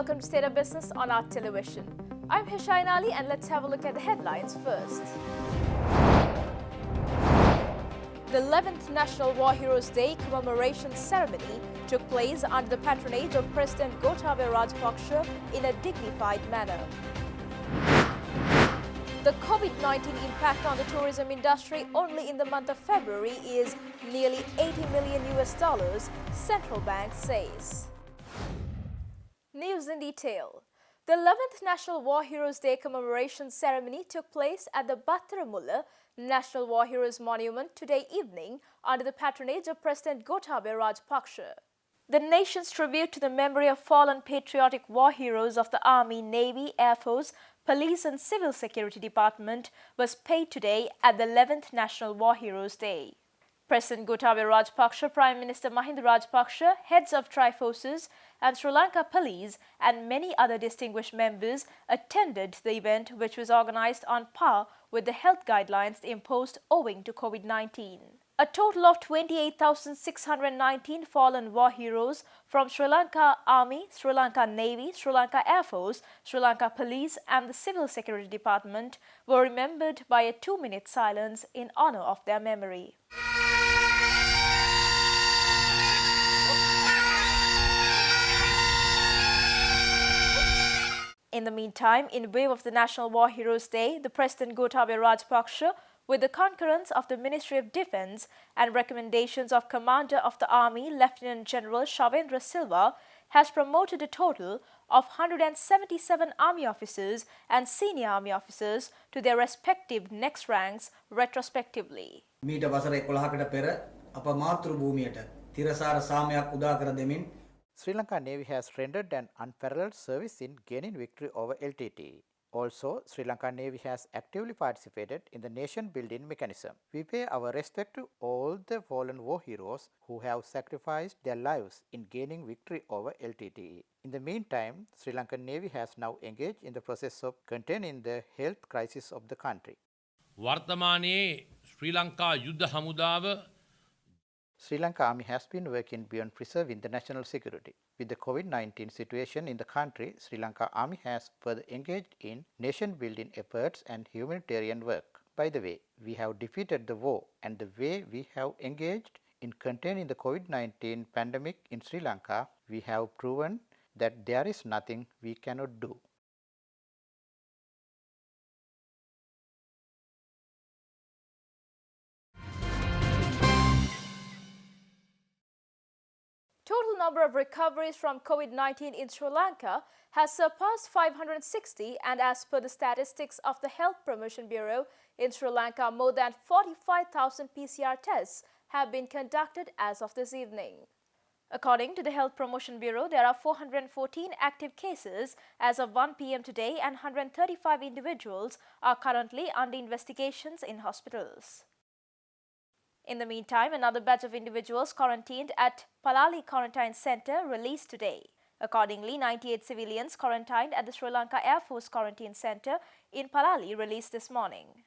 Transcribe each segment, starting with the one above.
welcome to State of Business on our television. I'm Hishain Ali and let's have a look at the headlines first. The 11th National War Heroes Day commemoration ceremony took place under the patronage of President Gotabaya Rajapaksa in a dignified manner. The COVID-19 impact on the tourism industry only in the month of February is nearly $80 million, central bank says. News in detail. The 11th National War Heroes Day commemoration ceremony took place at the Battaramulla National War Heroes Monument today evening under the patronage of President Gotabaya Rajapaksa. The nation's tribute to the memory of fallen patriotic war heroes of the Army, Navy, Air Force, Police and Civil Security Department was paid today at the 11th National War Heroes Day. President Gotabaya Rajapaksa, Prime Minister Mahinda Rajapaksa, heads of Triforces and Sri Lanka Police and many other distinguished members attended the event, which was organized on par with the health guidelines imposed owing to COVID-19. A total of 28,619 fallen war heroes from Sri Lanka Army, Sri Lanka Navy, Sri Lanka Air Force, Sri Lanka Police and the Civil Security Department were remembered by a 2-minute silence in honor of their memory. In the meantime, in view of the National War Heroes Day, the President Gotabaya Rajapaksa, with the concurrence of the Ministry of Defence and recommendations of Commander of the Army, Lieutenant General Shavendra Silva, has promoted a total of 177 Army officers and senior Army officers to their respective next ranks retrospectively. මීට වසර 11කට පෙර අප මාතෘ භූමියට තිරසාර සාමයක් උදා කර දෙමින් Sri Lanka Navy has rendered an unparalleled service in gaining victory over LTT. Also, Sri Lanka Navy has actively participated in the nation-building mechanism. We pay our respect to all the fallen war heroes who have sacrificed their lives in gaining victory over LTT. In the meantime, Sri Lankan Navy has now engaged in the process of containing the health crisis of the country. වර්තමානයේ ශ්‍රී ලංකා යුද්ධ හමුදාව Sri Lanka Army has been working beyond preserving the national security. With the COVID-19 situation in the country, Sri Lanka Army has further engaged in nation-building efforts and humanitarian work. By the way, we have defeated the war, and the way we have engaged in containing the COVID-19 pandemic in Sri Lanka, we have proven that there is nothing we cannot do. Total number of recoveries from COVID-19 in Sri Lanka has surpassed 560, and as per the statistics of the Health Promotion Bureau in Sri Lanka, more than 45,000 PCR tests have been conducted as of this evening. According to the Health Promotion Bureau, there are 414 active cases as of 1 p.m. today, and 135 individuals are currently under investigations in hospitals. In the meantime, another batch of individuals quarantined at Palali Quarantine Center released today. Accordingly, 98 civilians quarantined at the Sri Lanka Air Force Quarantine Center in Palali released this morning.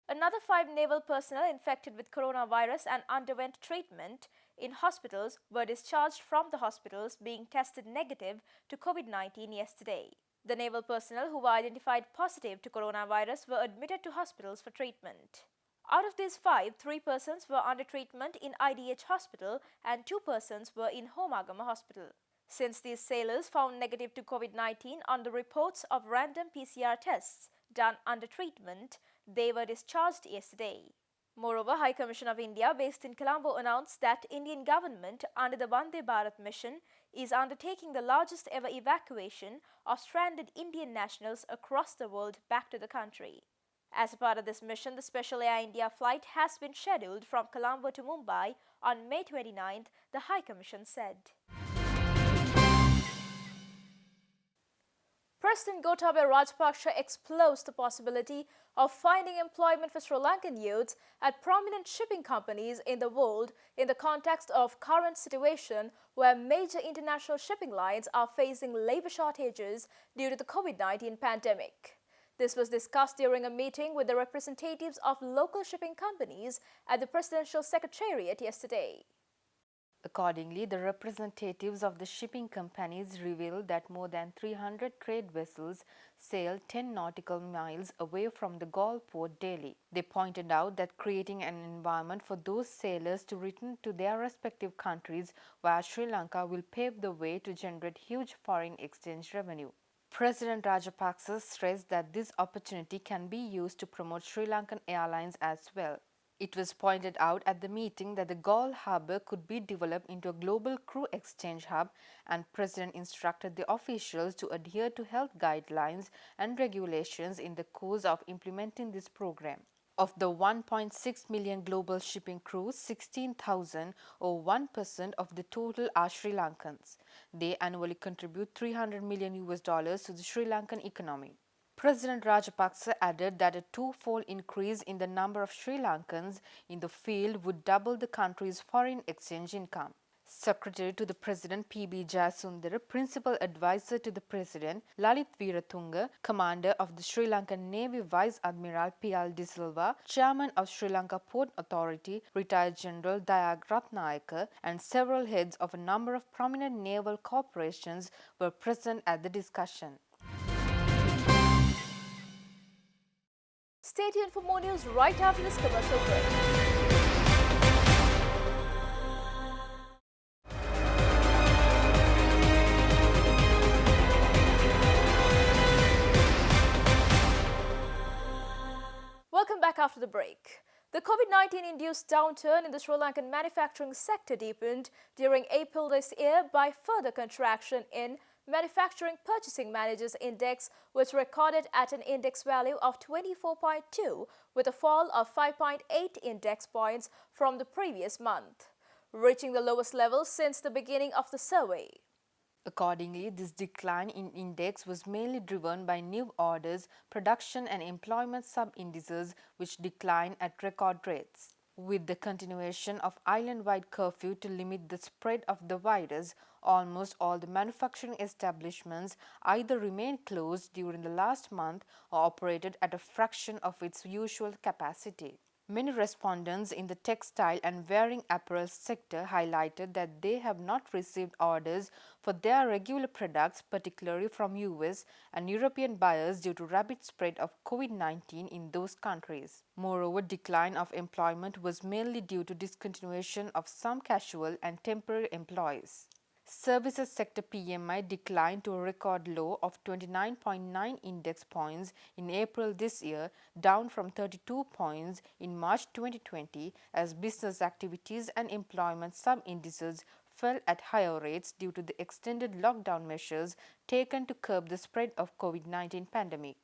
Another 5 naval personnel infected with coronavirus and underwent treatment in hospitals were discharged from the hospitals, being tested negative to COVID-19 yesterday. The naval personnel who were identified positive to coronavirus were admitted to hospitals for treatment. Out of these 5, 3 persons were under treatment in IDH Hospital and 2 persons were in Homagama Hospital. Since these sailors found negative to COVID-19 on the reports of random PCR tests done under treatment, they were discharged yesterday. Moreover, High Commission of India based in Colombo announced that Indian government under the Vande Bharat mission is undertaking the largest ever evacuation of stranded Indian nationals across the world back to the country. As a part of this mission, the Special Air India flight has been scheduled from Colombo to Mumbai on May 29th, the High Commission said. President Gotabaya Rajapaksa explores the possibility of finding employment for Sri Lankan youths at prominent shipping companies in the world in the context of current situation where major international shipping lines are facing labor shortages due to the COVID-19 pandemic. This was discussed during a meeting with the representatives of local shipping companies at the Presidential Secretariat yesterday. Accordingly, the representatives of the shipping companies revealed that more than 300 trade vessels sail 10 nautical miles away from the Galle port daily. They pointed out that creating an environment for those sailors to return to their respective countries via Sri Lanka will pave the way to generate huge foreign exchange revenue. President Rajapaksa stressed that this opportunity can be used to promote Sri Lankan airlines as well. It was pointed out at the meeting that the Galle harbour could be developed into a global crew exchange hub, and President instructed the officials to adhere to health guidelines and regulations in the course of implementing this program. Of the 1.6 million global shipping crews, 16,000 or 1% of the total are Sri Lankans. They annually contribute $300 million to the Sri Lankan economy. President Rajapaksa added that a twofold increase in the number of Sri Lankans in the field would double the country's foreign exchange income. Secretary to the President P.B. Jayasundara, Principal Advisor to the President Lalit Veeratunga, Commander of the Sri Lankan Navy Vice Admiral P.L. De Silva, Chairman of Sri Lanka Port Authority Retired General Dayag Ratnayaka, and several heads of a number of prominent naval corporations were present at the discussion. Stay tuned for more news right after this commercial break. Welcome back after the break. The COVID-19 induced downturn in the Sri Lankan manufacturing sector deepened during April this year by further contraction in Manufacturing Purchasing Managers Index, which recorded at an index value of 24.2 with a fall of 5.8 index points from the previous month, reaching the lowest level since the beginning of the survey. Accordingly, this decline in index was mainly driven by new orders, production and employment sub-indices which declined at record rates. With the continuation of island-wide curfew to limit the spread of the virus, almost all the manufacturing establishments either remained closed during the last month or operated at a fraction of its usual capacity. Many respondents in the textile and wearing apparel sector highlighted that they have not received orders for their regular products, particularly from US and European buyers due to rapid spread of COVID-19 in those countries. Moreover, decline of employment was mainly due to discontinuation of some casual and temporary employees. Services sector PMI declined to a record low of 29.9 index points in April this year, down from 32 points in March 2020, as business activities and employment sub-indices fell at higher rates due to the extended lockdown measures taken to curb the spread of COVID-19 pandemic.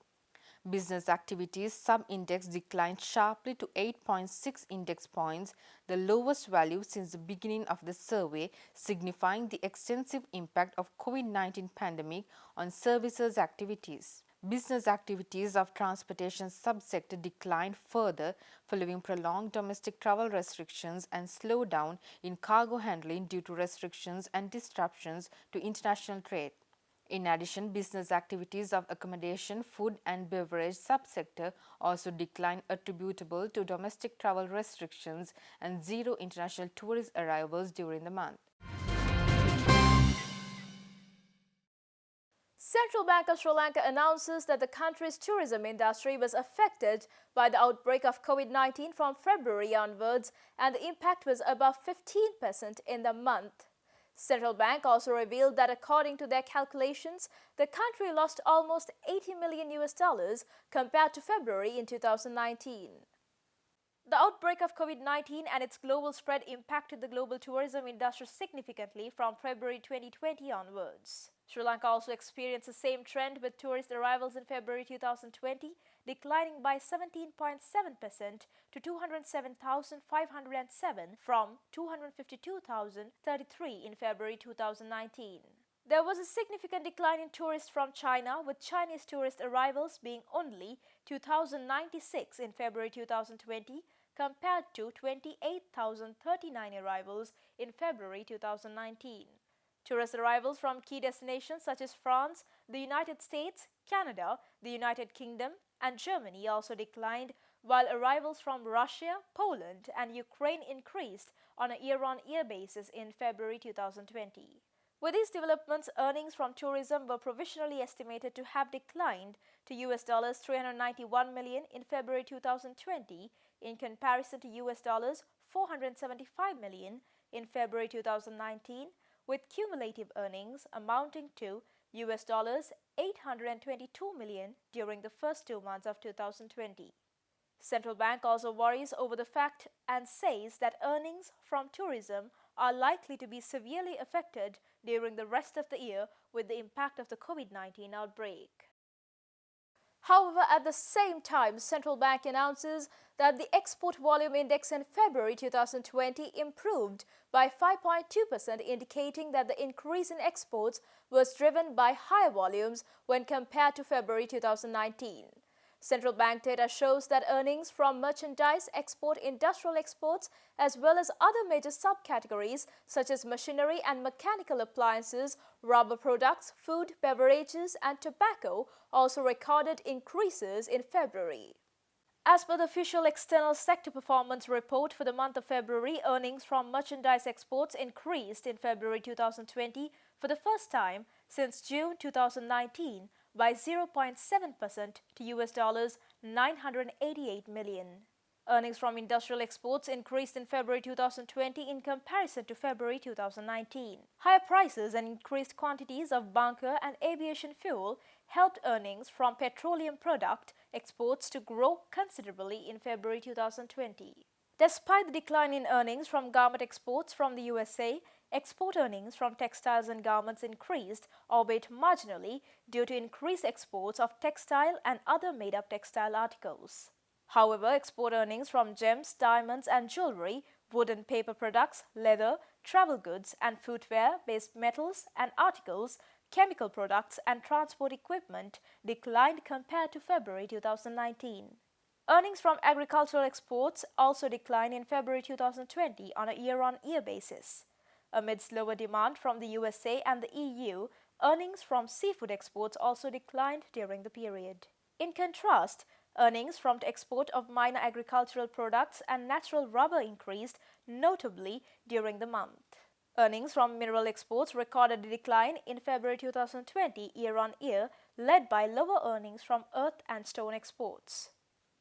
Business activities sub-index declined sharply to 8.6 index points, the lowest value since the beginning of the survey, signifying the extensive impact of COVID-19 pandemic on services activities. Business activities of transportation subsector declined further following prolonged domestic travel restrictions and slowdown in cargo handling due to restrictions and disruptions to international trade. In addition, business activities of accommodation, food and beverage subsector also declined attributable to domestic travel restrictions and zero international tourist arrivals during the month. Central Bank of Sri Lanka announces that the country's tourism industry was affected by the outbreak of COVID-19 from February onwards, and the impact was above 15% in the month. Central Bank also revealed that according to their calculations, the country lost almost $80 million compared to February in 2019. The outbreak of COVID-19 and its global spread impacted the global tourism industry significantly from February 2020 onwards. Sri Lanka also experienced the same trend, with tourist arrivals in February 2020 declining by 17.7% to 207,507 from 252,033 in February 2019. There was a significant decline in tourists from China, with Chinese tourist arrivals being only 2,096 in February 2020 compared to 28,039 arrivals in February 2019. Tourist arrivals from key destinations such as France, the United States, Canada, the United Kingdom, and Germany also declined, while arrivals from Russia, Poland and Ukraine increased on a year-on-year basis in February 2020. With these developments, earnings from tourism were provisionally estimated to have declined to US $391 million in February 2020 in comparison to US $475 million in February 2019, with cumulative earnings amounting to US $822 million during the first 2 months of 2020. Central Bank also worries over the fact and says that earnings from tourism are likely to be severely affected during the rest of the year with the impact of the COVID-19 outbreak. However, at the same time, Central Bank announces that the export volume index in February 2020 improved by 5.2%, indicating that the increase in exports was driven by higher volumes when compared to February 2019. Central Bank data shows that earnings from merchandise export, industrial exports, as well as other major subcategories such as machinery and mechanical appliances, rubber products, food, beverages, and tobacco also recorded increases in February. As per the official external sector performance report for the month of February, earnings from merchandise exports increased in February 2020 for the first time since June 2019 by 0.7% to US $988 million. Earnings from industrial exports increased in February 2020 in comparison to February 2019. Higher prices and increased quantities of bunker and aviation fuel helped earnings from petroleum product exports to grow considerably in February 2020. Despite the decline in earnings from garment exports from the USA, export earnings from textiles and garments increased, albeit marginally, due to increased exports of textile and other made-up textile articles. However, export earnings from gems, diamonds and jewelry, wood and paper products, leather, travel goods and footwear, base metals and articles, chemical products and transport equipment declined compared to February 2019. Earnings from agricultural exports also declined in February 2020 on a year-on-year basis. Amidst lower demand from the USA and the EU, earnings from seafood exports also declined during the period. In contrast, earnings from the export of minor agricultural products and natural rubber increased notably during the month. Earnings from mineral exports recorded a decline in February 2020 year-on-year, led by lower earnings from earth and stone exports.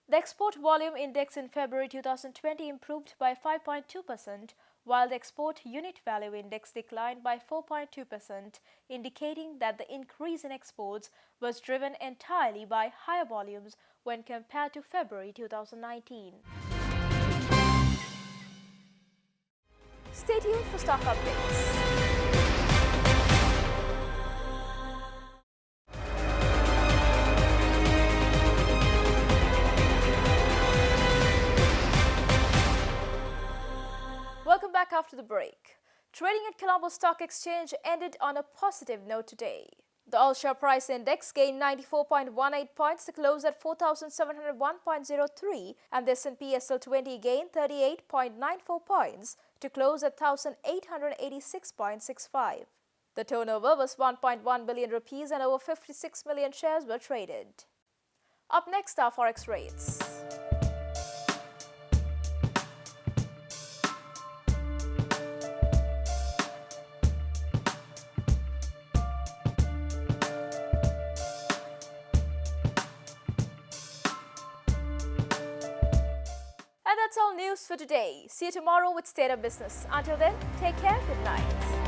The export volume index in February 2020 improved by 5.2%, while the export unit value index declined by 4.2%, indicating that the increase in exports was driven entirely by higher volumes when compared to February 2019. Stay tuned for stock updates. Welcome back after the break. Trading at Colombo Stock Exchange ended on a positive note today. The all-share price index gained 94.18 points to close at 4,701.03, and the S&P SL20 gained 38.94 points to close at 1,886.65. The turnover was 1.1 billion rupees and over 56 million shares were traded. Up next are forex rates. And that's all news for today. See you tomorrow with State of Business. Until then, take care. Good night.